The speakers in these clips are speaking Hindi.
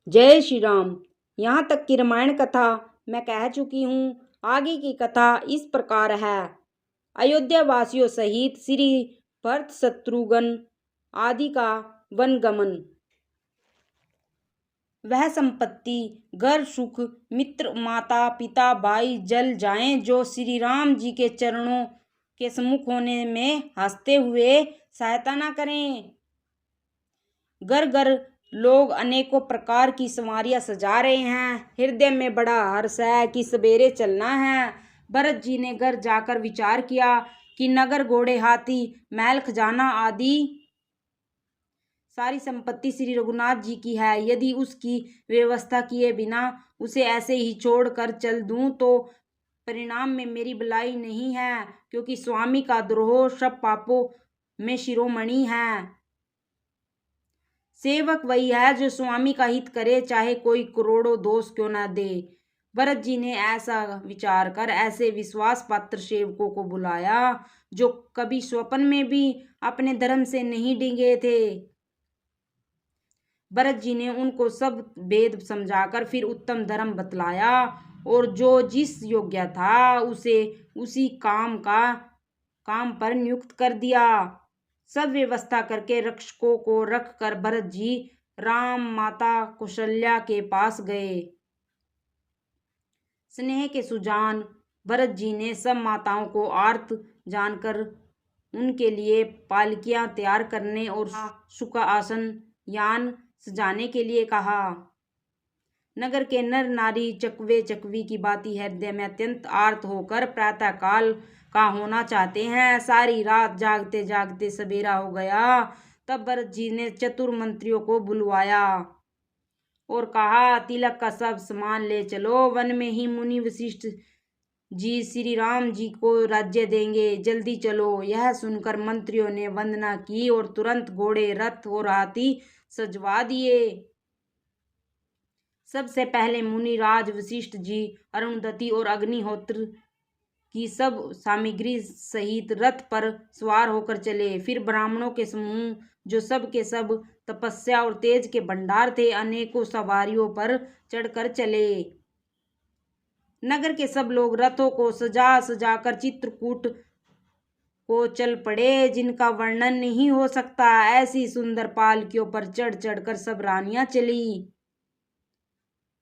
जय श्री राम। यहाँ तक की रामायण कथा मैं कह चुकी हूँ। आगे की कथा इस प्रकार है। अयोध्या वासियों सहित श्री भरत शत्रुघ्न आदि का वनगमन। वह संपत्ति, घर, सुख, मित्र, माता पिता, भाई जल जाएं जो श्री राम जी के चरणों के सम्मुख होने में हंसते हुए सहायता न करें। घर घर लोग अनेकों प्रकार की सवारियां सजा रहे हैं। हृदय में बड़ा हर्ष है कि सवेरे चलना है। भरत जी ने घर जाकर विचार किया कि नगर, घोड़े, हाथी, महल, खजाना आदि सारी संपत्ति श्री रघुनाथ जी की है। यदि उसकी व्यवस्था किए बिना उसे ऐसे ही छोड़ कर चल दूं तो परिणाम में मेरी भलाई नहीं है, क्योंकि स्वामी का द्रोह सब पापों में शिरोमणि है। सेवक वही है जो स्वामी का हित करे, चाहे कोई करोड़ों दोष क्यों न दे। भरत जी ने ऐसा विचार कर ऐसे विश्वास पात्र सेवकों को बुलाया जो कभी स्वप्न में भी अपने धर्म से नहीं डिगे थे। भरत जी ने उनको सब भेद समझाकर फिर उत्तम धर्म बतलाया और जो जिस योग्य था उसे उसी काम पर नियुक्त कर दिया। सब व्यवस्था करके रक्षकों को रख कर भरत जी राम माता कौशल्या के पास गए। स्नेह के सुजान भरत जी ने सब माताओं को आर्त जानकर उनके लिए पालकियां तैयार करने और सुख आसन यान सजाने के लिए कहा। नगर के नर नारी चकवे चकवी की बाती हृदय में अत्यंत आर्त होकर प्रातः काल का होना चाहते हैं। सारी रात जागते जागते सवेरा हो गया। तब भरत जी ने चतुर मंत्रियों को बुलवाया और कहा, तिलक का सब सामान ले चलो। वन में ही मुनि वशिष्ठ जी श्री राम जी को राज्य देंगे, जल्दी चलो। यह सुनकर मंत्रियों ने वंदना की और तुरंत घोड़े, रथ और हाथी सजवा दिए। सबसे पहले मुनिराज वशिष्ठ जी अरुंधति और अग्निहोत्र की सब सामग्री सहित रथ पर सवार होकर चले। फिर ब्राह्मणों के समूह जो सब के सब तपस्या और तेज के भंडार थे, अनेकों सवारियों पर चढ़कर चले। नगर के सब लोग रथों को सजा सजाकर चित्रकूट को चल पड़े, जिनका वर्णन नहीं हो सकता। ऐसी सुंदर पालकियों पर चढ़ चढ़कर सब रानियां चली।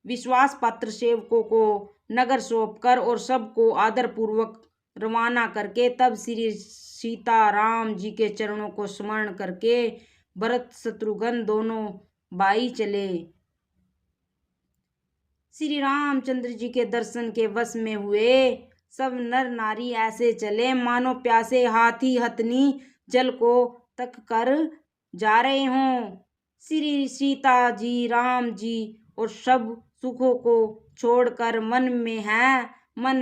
विश्वास पात्र सेवकों को नगर सौंपकर और सबको आदर पूर्वक रवाना करके तब श्री सीता राम जी के चरणों को स्मरण करके भरत शत्रुघ्न दोनों भाई चले। श्री रामचंद्र जी के दर्शन के वश में हुए सब नर नारी ऐसे चले मानो प्यासे हाथी हथनी जल को तक कर जा रहे हों। श्री सीता जी, राम जी और सब सुखों को छोड़कर मन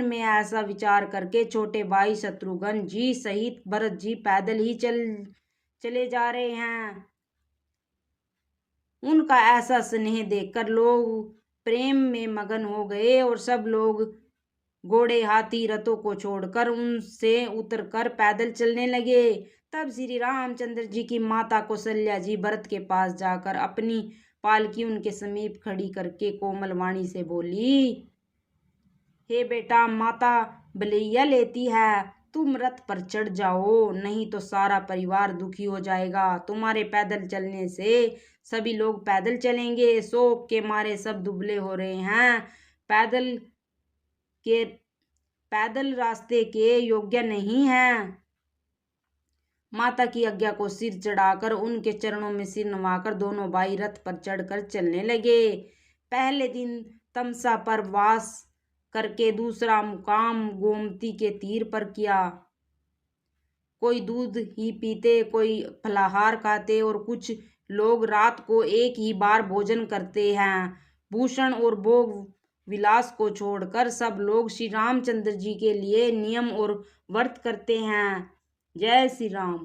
में ऐसा विचार करके छोटे भाई शत्रुघ्न जी सहित भरत जी पैदल ही चले जा रहे हैं। उनका ऐसा स्नेह देखकर लोग प्रेम में मगन हो गए और सब लोग घोड़े, हाथी, रथों को छोड़कर उनसे उतरकर पैदल चलने लगे। तब श्री रामचंद्र जी की माता कौशल्या जी भरत के पास जाकर अपनी पालकी उनके समीप खड़ी करके कोमल वाणी से बोली, हे बेटा, माता बलैया लेती है, तुम रथ पर चढ़ जाओ, नहीं तो सारा परिवार दुखी हो जाएगा। तुम्हारे पैदल चलने से सभी लोग पैदल चलेंगे, शोक के मारे सब दुबले हो रहे हैं, पैदल रास्ते के योग्य नहीं है। माता की आज्ञा को सिर चढ़ाकर उनके चरणों में सिर नवाकर दोनों भाई रथ पर चढ़कर चलने लगे। पहले दिन तमसा पर वास करके दूसरा मुकाम गोमती के तीर पर किया। कोई दूध ही पीते, कोई फलाहार खाते और कुछ लोग रात को एक ही बार भोजन करते हैं। भूषण और भोग विलास को छोड़कर सब लोग श्री रामचंद्र जी के लिए नियम और व्रत करते हैं। जय श्री राम।